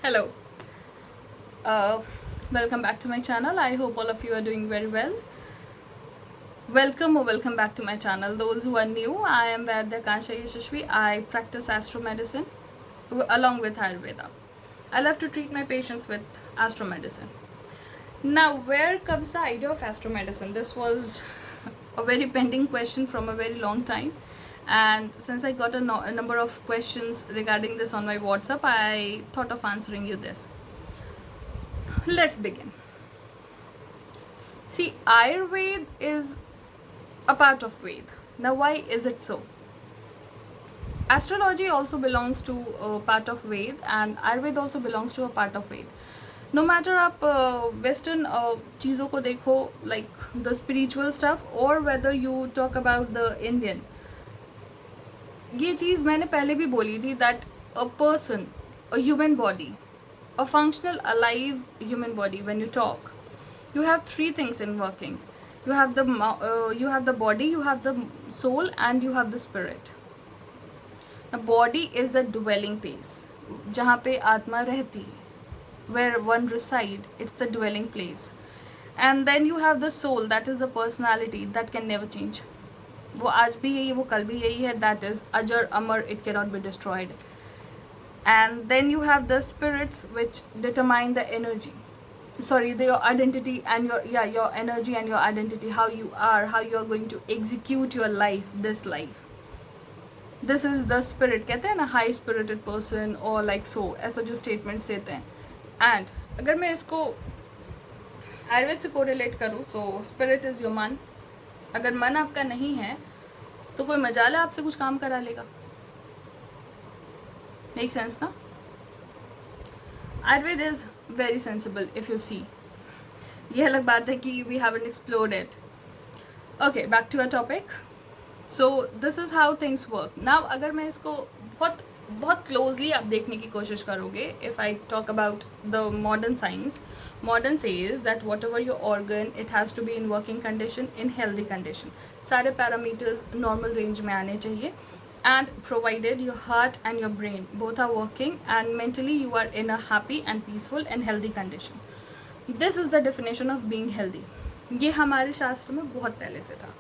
Hello, uh, welcome back to my channel. I hope all of you are doing very well. Welcome back to my channel. Those who are new, I am Vaidhya Akankshaa Yashaswee. I practice astro-medicine along with Ayurveda. I love to treat my patients with astro-medicine. Now, where comes the idea of astro-medicine? This was a very pending question from a very long time, and since I got a number of questions regarding this on my WhatsApp, I thought of answering you this. Let's begin. See, Ayurveda is a part of Ved. Now, why is it so? Astrology also belongs to a part of Ved, and Ayurveda also belongs to a part of Ved. No matter आप western चीज़ों को देखो, like the spiritual stuff, or whether you talk about the Indian, ये चीज़ मैंने पहले भी बोली थी that a person, a human body, a functional alive human body, when you talk, you have three things in working. You have the body, you have the soul, and you have the spirit. Now, body is the dwelling place, जहाँ पे आत्मा रहती है, where one reside. It's the dwelling place. And then you have the soul, that is the personality that can never change. वो आज भी यही है, वो कल भी यही है. That is अजर अमर, it cannot be destroyed. And then you have the spirits, which determine the energy, your identity and your energy and your identity, how you are, how you are going to execute your life, this life. This is the spirit. कहते हैं ना high spirited person or like so, ऐसा जो statements देते हैं. And अगर मैं इसको आयुर्वेद से correlate करूँ, so spirit is your मन. अगर मन आपका नहीं है तो कोई मजाल है आपसे कुछ काम करा लेगा. Make sense ना? Ayurveda is very sensible if you see. ये अलग बात है कि we haven't explored it. Okay, back to our topic. So this is how things work. Now अगर मैं इसको बहुत closely आप देखने की कोशिश करोगे, if I talk about the modern science, modern says that whatever your organ, it has to be in working condition, in healthy condition. सारे parameters normal range में आने चाहिए. And provided your heart and your brain both are working and mentally you are in a happy and peaceful and healthy condition. This is the definition of being healthy. ये हमारे शास्त्र में बहुत पहले से था.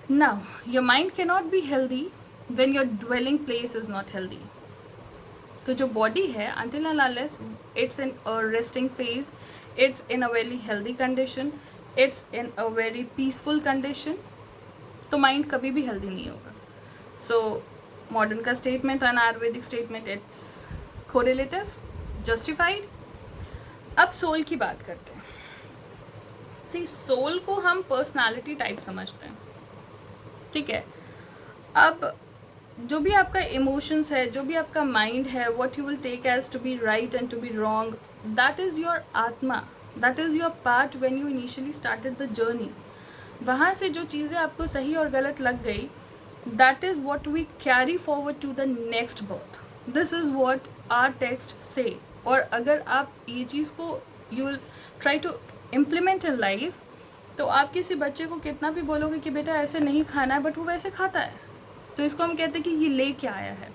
Now, your mind cannot be healthy when your dwelling place is not healthy. तो जो body है, until and unless it's in a resting phase, it's in a very healthy condition, it's in a very peaceful condition, तो mind कभी भी healthy नहीं होगा. So modern का statement and Ayurvedic statement, it's correlative, justified. अब soul की बात करते हैं. See, soul को हम personality type समझते हैं, ठीक है. अब जो भी आपका emotions है, जो भी आपका mind है, what you will take as to be right and to be wrong, that is your atma, that is your part when you initially started the journey. वहाँ से जो चीज़ें आपको सही और गलत लग गई, that is what we carry forward to the next birth. This is what our text say. और अगर आप ये चीज़ को you will try to implement in life, तो आप किसी बच्चे को कितना भी बोलोगे कि बेटा ऐसे नहीं खाना है, बट वो वैसे खाता है, तो इसको हम कहते हैं कि ये ले क्या आया है.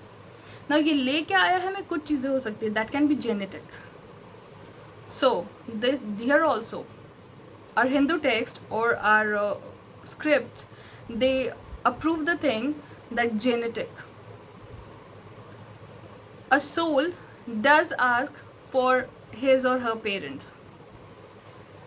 ना ये ले क्या आया है में कुछ चीज़ें हो सकती है, that can be genetic. So this here also our Hindu text or our scripts, they approve the thing that genetic. A soul does ask for his or her parents.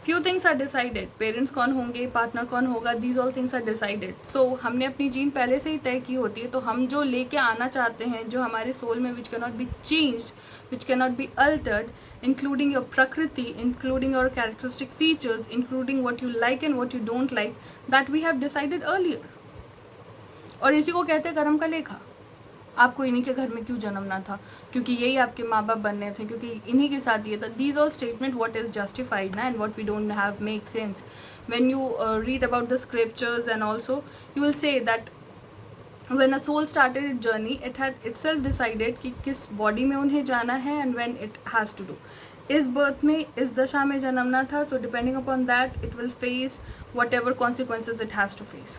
Few things are decided. Parents कौन होंगे, partner कौन होगा, these all things are decided. So हमने अपनी gene पहले से ही तय की होती है, तो हम जो लेके आना चाहते हैं, जो हमारे सोल में which cannot be changed, which cannot be altered, including your prakriti, including your characteristic features, including what you like and what you don't like, that we have decided earlier. और इसी को कहते हैं कर्म का लेखा. आपको इन्हीं के घर में क्यों जन्मना था, क्योंकि यही आपके माँ बाप बनने थे, क्योंकि इन्हीं के साथ ये था. These all statement what is justified na, and what we don't have make sense. When you read about the scriptures, and also you will say that when a soul started its journey, it had itself decided कि किस body में उन्हें जाना है and when it has to do. इस birth में, इस दशा में जन्मना था, so depending upon that it will face whatever consequences it has to face.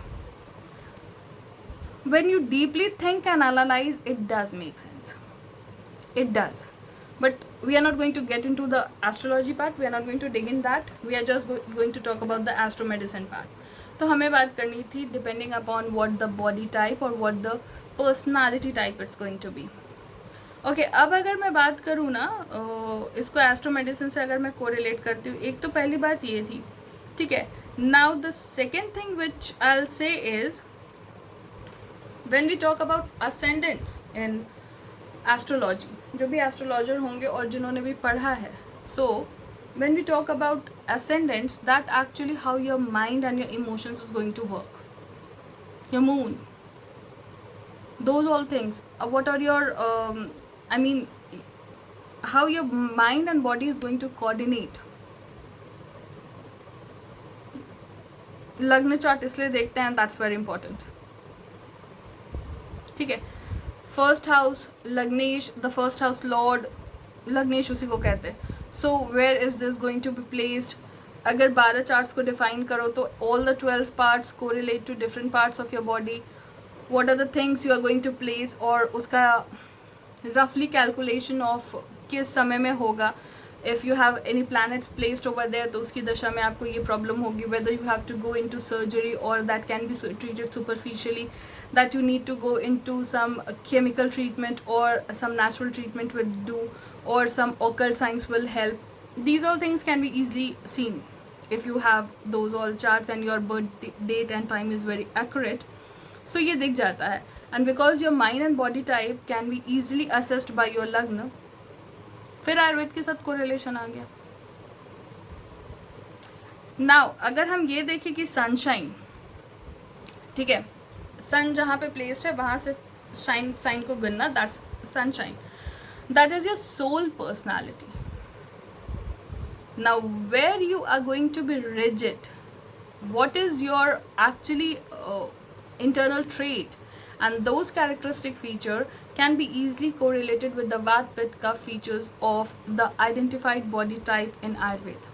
When you deeply think and analyze, it does make sense. It does. but we are not going to get into the astrology part, we are not going to dig in that, we are just going to talk about the astro-medicine part. तो हमें बात करनी थी depending upon what the body type और what the personality type it's going to be. Okay, अब अगर मैं बात करूँ ना इसको एस्ट्रो मेडिसिन से अगर मैं कोरिलेट करती हूँ, एक तो पहली बात ये थी, ठीक है. Now the second thing which I will say is when we talk about ascendants in astrology, जो भी एस्ट्रोलॉजर होंगे और जिन्होंने भी पढ़ा है, so when we talk about ascendants, that actually how your mind and your emotions is going to work, your moon, those all things, what are your I mean how your mind and body is going to coordinate. लग्न chart इसलिए देखते हैं, that's very important, ठीक है. First house लग्नेश, the first house lord लग्नेश उसी को कहते हैं. So where is this going to be placed. अगर 12 चार्ट्स को डिफाइन करो तो all the 12 parts correlate to different parts of your body. What are the things you are going to place, और उसका रफली कैलकुलेशन ऑफ किस समय में होगा. If you have any planets placed over there तो उसकी दशा में आपको ये प्रॉब्लम होगी, whether you have to go into surgery और that can be treated superficially, that you need to go into some chemical treatment or some natural treatment will do, or some occult science will help. These all things can be easily seen if you have those all charts and your birth date and time is very accurate. So ये दिख जाता है. And because your mind and body type can be easily assessed by your lagna, फिर आयुर्वेद के साथ correlation आ गया. Now अगर हम ये देखें कि सनशाइन, ठीक है, सन जहाँ पे प्लेस्ड है वहाँ से साइन को गिनना, that's sunshine, that is your soul personality. Now where you are going to be rigid, what is your actually internal trait, and those characteristic feature can be easily correlated with the Vat Pitta Kapha features of the identified body type in Ayurveda.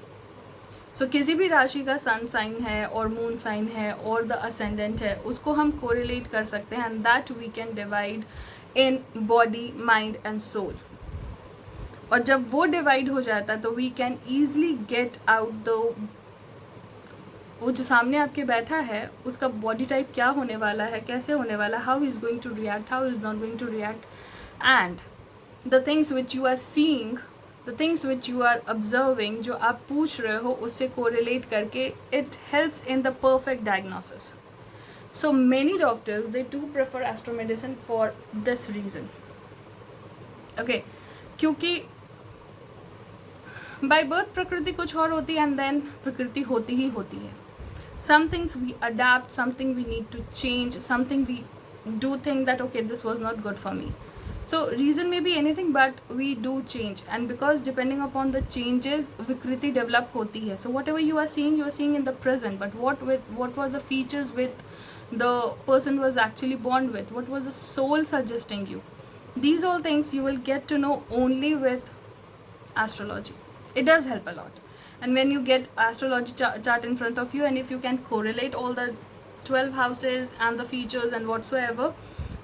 So किसी भी राशि का sun sign है और moon sign है और the ascendant है, उसको हम कोरिलेट कर सकते हैं, and that we can divide in body mind and soul. और जब वो डिवाइड हो जाता है तो we can easily get out the, वो जो सामने आपके बैठा है उसका बॉडी टाइप क्या होने वाला है, कैसे होने वाला, how is going to react, how is not going to react, and the things which you are seeing, the things which you are observing, जो आप पूछ रहे हो उससे कोरिलेट करके it helps in the perfect diagnosis. So many doctors they do prefer astro medicine for this reason. Okay, क्योंकि by birth प्रकृति कुछ और होती है एंड देन प्रकृति होती ही होती है. Some things we adapt, something we need to change, something we do think that okay this was not good for me. So reason may be anything but we do change, and because depending upon the changes vikriti develop hoti hai. So whatever you are seeing in the present, but what was the features with the person was actually born with, what was the soul suggesting you, these all things you will get to know only with astrology. It does help a lot. And when you get astrology chart in front of you, and if you can correlate all the 12 houses and the features and whatsoever,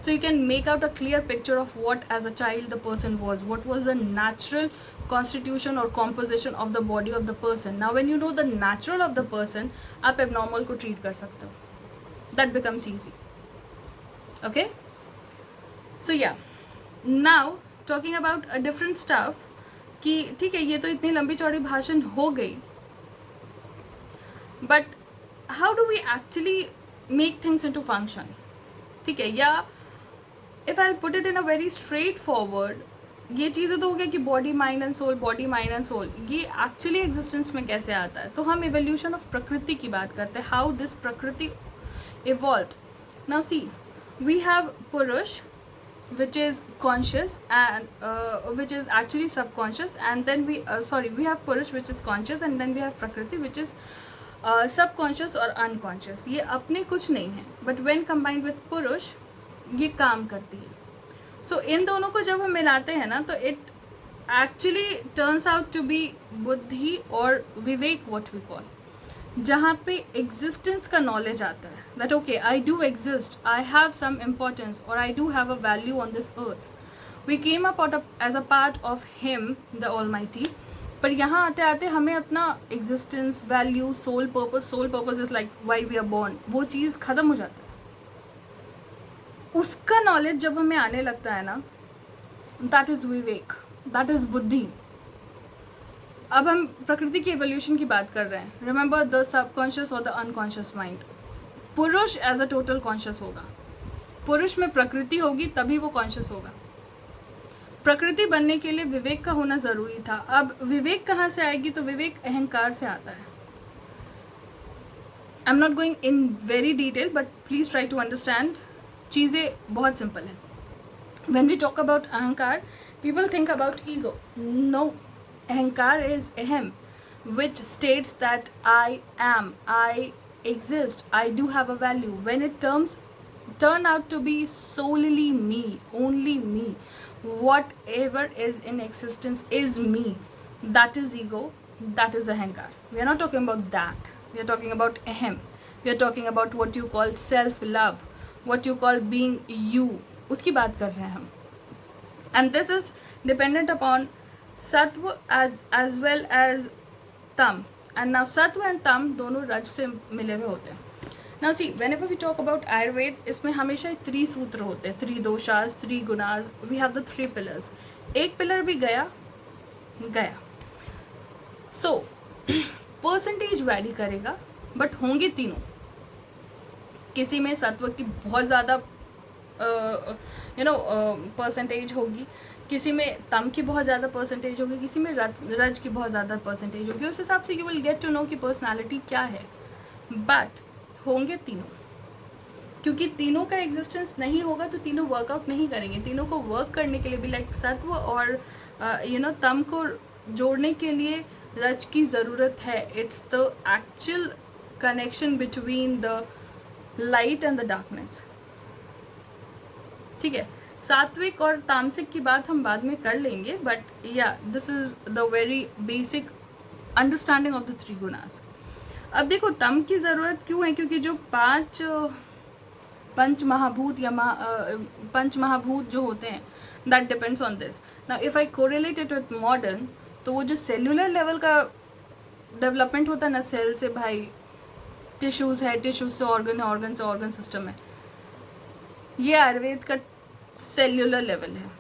so you can make out a clear picture of what as a child the person was, what was the natural constitution or composition of the body of the person. Now when you know the natural of the person, आप abnormal को treat कर सकते हो. That becomes easy. Okay, so yeah, now talking about a different stuff, कि ठीक है ये तो इतनी लंबी चौड़ी भाषण हो गई, but how do we actually make things into function. ठीक है, या if I put it in a very straightforward, ये चीज़ें तो हो गया कि body mind and soul, body mind and soul, ये एक्चुअली एग्जिस्टेंस में कैसे आता है. तो हम इवोल्यूशन ऑफ प्रकृति की बात करते हैं, हाउ दिस प्रकृति evolve. Now see, we have पुरुष which is conscious and which is actually subconscious, and then we have purush which is conscious, and then we have prakriti which is subconscious or unconscious. ये अपने कुछ नहीं है, but when combined with पुरुष ये काम करती है. So इन दोनों को जब हम मिलाते हैं ना, तो it actually turns out to be बुद्धि और विवेक, what we call, जहाँ पे एग्जिस्टेंस का नॉलेज आता है, that okay I do exist, I have some importance और I do have a value on this earth. We came up as a part of him the almighty, पर यहाँ आते आते हमें अपना existence, value, soul purpose is like why we are born, वो चीज़ ख़त्म हो जाता है। उसका नॉलेज जब हमें आने लगता है ना, that is Vivek, that is बुद्धि। अब हम प्रकृति की एवोल्यूशन की बात कर रहे हैं। रिमेंबर द सबकॉन्शियस और द अनकॉन्शियस माइंड। पुरुष एज अ टोटल कॉन्शियस होगा, पुरुष में प्रकृति होगी तभी वो कॉन्शियस होगा। प्रकृति बनने के लिए विवेक का होना ज़रूरी था। अब विवेक कहाँ से आएगी? तो विवेक अहंकार से आता है। I am not going in very detail, but please try to understand. चीज़ें बहुत सिंपल हैं। When we talk about ahankar, people think about ego. No, ahankar is ahem, which states that I am, I exist, I do have a value. When it turn out to be solely me, only me, whatever is in existence is me. That is ego. That is ahankar. We are not talking about that. We are talking about ahem. We are talking about what you call self-love, what you call being you. उसकी बात कर रहे हैं हम। And this is dependent upon सत्व as well as तम। And now सत्व and तम दोनों रज से मिले हुए होते हैं। Now see, whenever we talk about Ayurveda, इसमें हमेशा 3 सूत्र होते हैं, 3 दोषास, 3 गुणास। We have the 3 pillars. एक पिलर भी गया। सो परसेंटेज वैरी करेगा, बट होंगे तीनों। किसी में सत्व की बहुत ज़्यादा परसेंटेज होगी, किसी में तम की बहुत ज़्यादा परसेंटेज होगी, किसी में रज की बहुत ज़्यादा परसेंटेज होगी। उस हिसाब से you will get to know कि पर्सनालिटी क्या है। बट होंगे तीनों, क्योंकि तीनों का एग्जिस्टेंस नहीं होगा तो तीनों वर्कआउट नहीं करेंगे। तीनों को वर्क करने के लिए भी लाइक सत्व और तम को जोड़ने के लिए रज की ज़रूरत है। It's the actual connection between the light and the darkness. ठीक है, सात्विक और तामसिक की बात हम बाद में कर लेंगे, बट या this is the very basic understanding of the 3 gunas. अब देखो तम की ज़रूरत क्यों है? क्योंकि जो 5 पंच महाभूत या पंच महाभूत जो होते हैं, that depends on this. Now if I correlate it with modern, तो वो जो सेल्यूलर लेवल का डेवलपमेंट होता है ना, सेल से भाई टिश्यूज़ है, टिश्यूज से ऑर्गन है, ऑर्गन से ऑर्गन सिस्टम है, ये आयुर्वेद का सेल्यूलर लेवल है।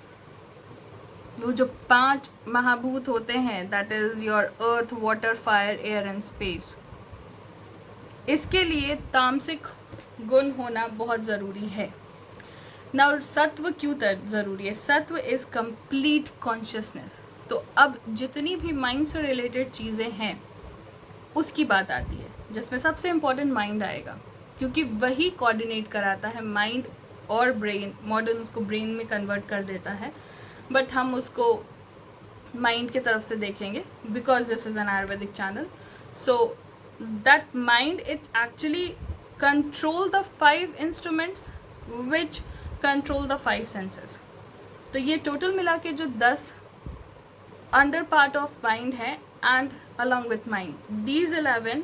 वो जो 5 महाभूत होते हैं, that is your earth, water, fire, air and space, इसके लिए तामसिक गुण होना बहुत ज़रूरी है। नाउ सत्व क्यों ज़रूरी है? सत्व इज़ कंप्लीट कॉन्शियसनेस। तो अब जितनी भी माइंड से रिलेटेड चीज़ें हैं उसकी बात आती है, जिसमें सबसे इम्पॉर्टेंट माइंड आएगा, क्योंकि वही कोऑर्डिनेट कराता है माइंड और ब्रेन। मॉडर्न उसको ब्रेन में कन्वर्ट कर देता है, बट हम उसको माइंड की तरफ से देखेंगे because this is an Ayurvedic channel. So that mind it actually control the 5 instruments which control the 5 senses. तो ये टोटल मिला के जो 10 अंडर पार्ट ऑफ माइंड है, and along with mind these 11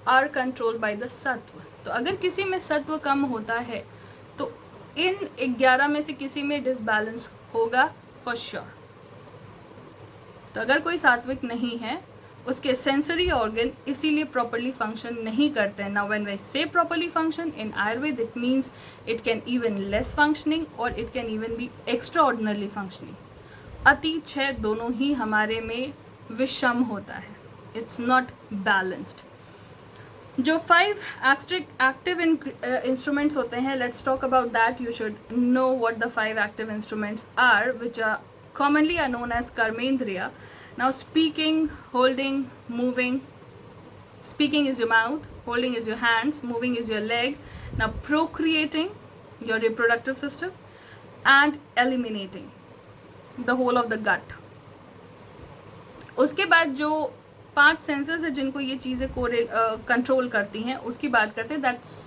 are controlled by the सत्व। तो अगर किसी में सत्व कम होता है तो इन 11 में से किसी में डिसबैलेंस होगा फॉर श्योर। तो अगर कोई सात्विक नहीं है, उसके सेंसरी ऑर्गन इसीलिए प्रॉपरली फंक्शन नहीं करते हैं। Now when we say properly function in Ayurveda, it means it can even less functioning और it can even be extraordinarily functioning. अति 6 दोनों ही हमारे में विषम होता है, इट्स नॉट बैलेंस्ड। जो 5 एक्टिव इंस्ट्रूमेंट्स होते हैं, let's talk about that. You should know what the 5 active instruments are, which are commonly are known as karmendriya. Now speaking, holding, moving. Speaking is your mouth, holding is your hands, moving is your leg. Now procreating, your reproductive system, and eliminating the whole of the gut. उसके बाद जो 5 senses है जिनको ये चीज़ें control करती हैं, उसकी बात करते हैं। दैट्स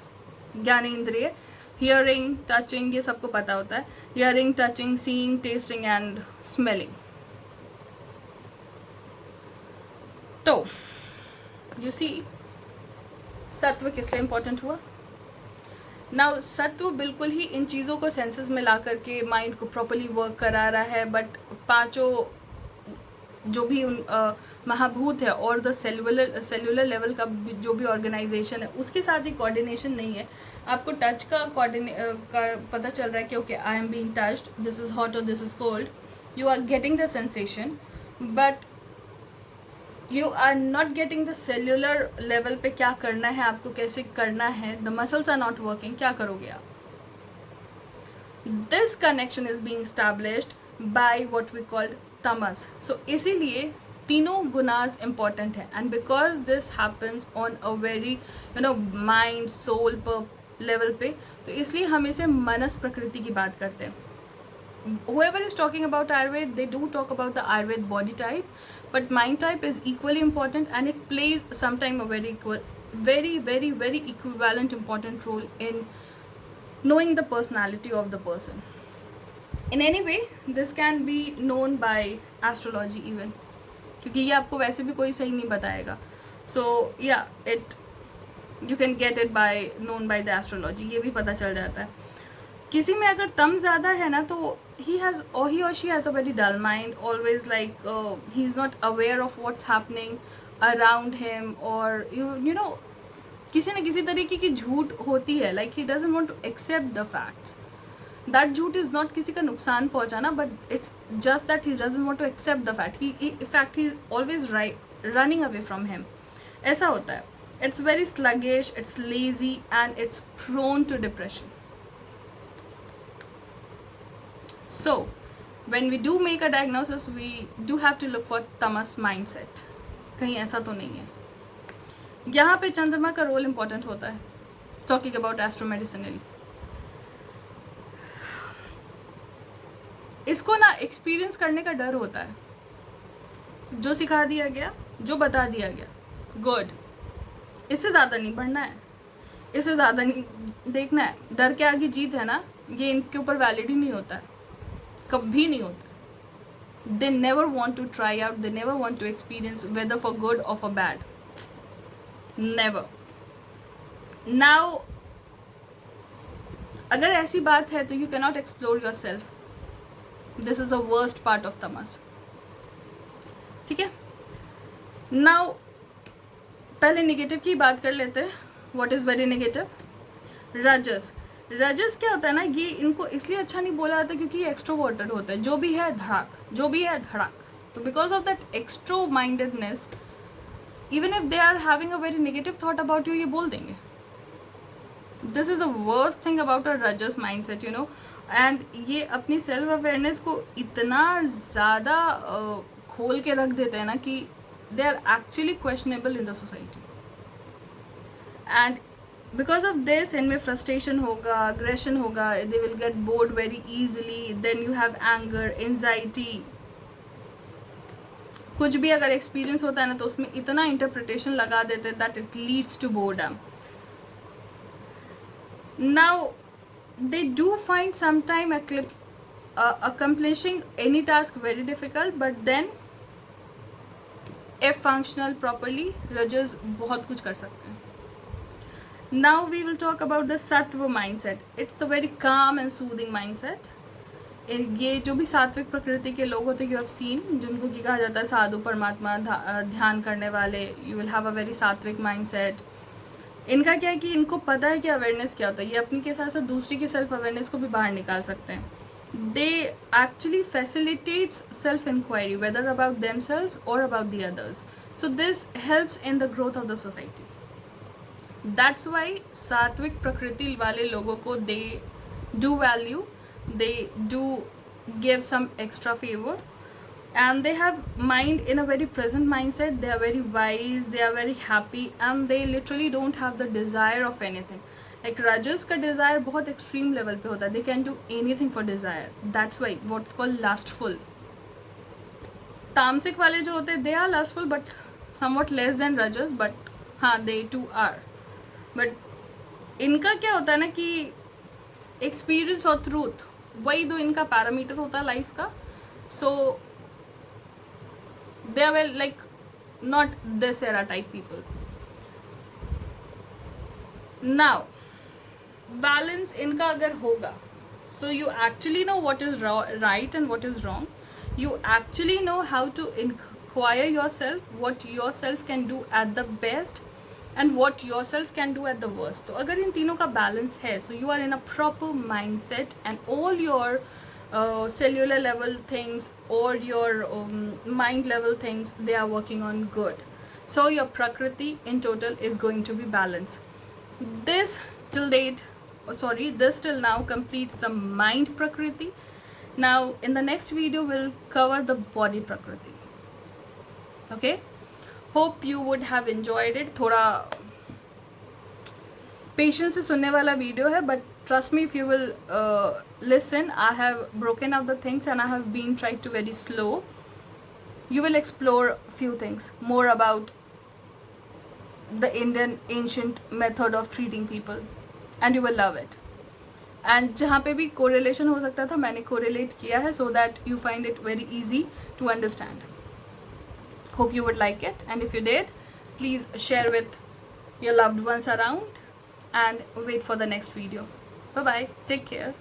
ज्ञानेंद्रिय, हियरिंग, टचिंग, ये सबको पता होता है। Hearing, touching, seeing, testing and smelling. तो यू सी, सत्व किस लिए इम्पोर्टेंट हुआ? नाउ सत्व बिल्कुल ही इन चीज़ों को सेंसेस में ला करके माइंड को प्रॉपरली वर्क करा रहा है, बट पांचों जो भी महाभूत है और द सेल्युलर लेवल का जो भी ऑर्गेनाइजेशन है उसके साथ ही कोऑर्डिनेशन नहीं है. आपको टच का पता चल रहा है कि okay I am being touched, this is hot और this is cold, you are getting the sensation, but you are not getting the cellular level पे क्या करना है, आपको कैसे करना है. The muscles are not working. क्या करोगे आप? This connection is being established by what we called tamas. So इसीलिए तीनों गुनाज इंपॉर्टेंट है, and because this happens on a very mind soul पर लेवल पे, तो इसलिए हम इसे मनस प्रकृति की बात करते हैं. Whoever is talking about Ayurveda, they do talk about the Ayurveda body type, but mind type is equally important, and it plays sometime a very equivalent important role in knowing the personality of the person. In any way, this can be known by astrology even, क्योंकि ये आपको वैसे भी कोई सही नहीं बताएगा. So yeah, you can get it by known by the astrology. ये भी पता चल जाता है. किसी में अगर तम ज़्यादा है ना, तो he or she has a very dull mind, always like he is not aware of what's happening around him, or you know किसी न किसी तरीके की झूठ होती है, like he doesn't want to accept the facts. That झूठ is not किसी का नुकसान पहुंचाना, but it's just that he doesn't want to accept the fact. He is always running away from him. ऐसा होता है. It's very sluggish, it's lazy, and it's prone to depression. So when we do make a diagnosis, we do have to look for tamas mindset. कहीं ऐसा तो नहीं है. यहाँ पे चंद्रमा का रोल इम्पोर्टेंट होता है. टॉकिंग अबाउट एस्ट्रोमेडिसिनली, इसको ना एक्सपीरियंस करने का डर होता है. जो सिखा दिया गया, जो बता दिया गया, गुड, इससे ज़्यादा नहीं बढ़ना है, इससे ज़्यादा नहीं देखना है. डर के आगे जीत है ना, ये इनके ऊपर वैलिड ही नहीं होता है, कभी नहीं होता. They never want to try out, they never want to experience whether for good or for bad. Never. Now अगर ऐसी बात है तो you cannot explore yourself. This is the worst part of tamas. ठीक है. Now पहले negative की बात कर लेते हैं. What is very negative? रजस. रजस क्या होता है ना, ये इनको इसलिए अच्छा नहीं बोला जाता क्योंकि ये एक्सट्रोवर्टेड होता है. जो भी है धड़ाक, जो भी है धड़ाक. तो because of that extro mindedness, even if they are having a very negative thought about you, ये बोल देंगे. This is a worst thing about a rajas mindset, you know. And ये अपनी सेल्फ अवेयरनेस को इतना ज़्यादा खोल के रख देते हैं ना कि they are actually questionable in the society. And because of this इनमें फ्रस्ट्रेशन होगा, अग्रेशन होगा, they will get bored very easily, then you have anger, anxiety. कुछ भी अगर एक्सपीरियंस होता है ना, तो उसमें इतना इंटरप्रिटेशन लगा देते हैं that it leads to boredom. Now they do find some time accomplishing any task very difficult, but then if functional properly, रजस बहुत कुछ कर सकते हैं. Now we will talk about the sattva mindset. It's a very calm and soothing mindset. ये जो भी सात्विक प्रकृति के लोग होते हैं, you have seen, जिनको की कहा जाता है साधु परमात्मा, ध्यान करने वाले, you will have a very सात्विक mindset. इनका क्या है कि इनको पता है कि अवेयरनेस क्या होता है. ये अपनी के साथ साथ दूसरी की सेल्फ अवेयरनेस को भी बाहर निकाल सकते हैं. They actually facilitates self inquiry, whether about themselves or about the others. So this helps in the growth of the society. That's why सात्विक प्रकृति वाले लोगों को they do value, they do give some extra favor, and they have mind in a very present mindset. They are very wise, they are very happy, and they literally don't have the desire of anything. Like rajas का desire बहुत extreme level पे होता है. They can do anything for desire. That's why what's called lustful. तामसिक वाले जो होते हैं, they are lustful but somewhat less than rajas, but हाँ they too are. But इनका क्या होता है ना कि experience और truth, वही दो इनका पैरामीटर होता है लाइफ का. So they are well like not this era type people. Now balance इनका अगर होगा, so you actually know what is right and what is wrong. You actually know how to inquire yourself what yourself can do at the best and what yourself can do at the worst. तो अगर इन तीनों का balance है, so you are in a proper mindset and all your cellular level things or your mind level things, they are working on good. So your prakriti in total is going to be balanced. This till date, this till now completes the mind prakriti. Now in the next video we'll cover the body prakriti. Okay, hope you would have enjoyed it. थोड़ा patience से सुनने वाला video है, but trust me, if you will listen, I have broken up the things and I have been tried to very slow. You will explore few things more about the Indian ancient method of treating people and you will love it. And जहाँ पे भी correlation हो सकता था, मैंने correlate किया है so that you find it very easy to understand. Hope you would like it, and if you did, please share with your loved ones around and wait for the next video. Bye bye, take care.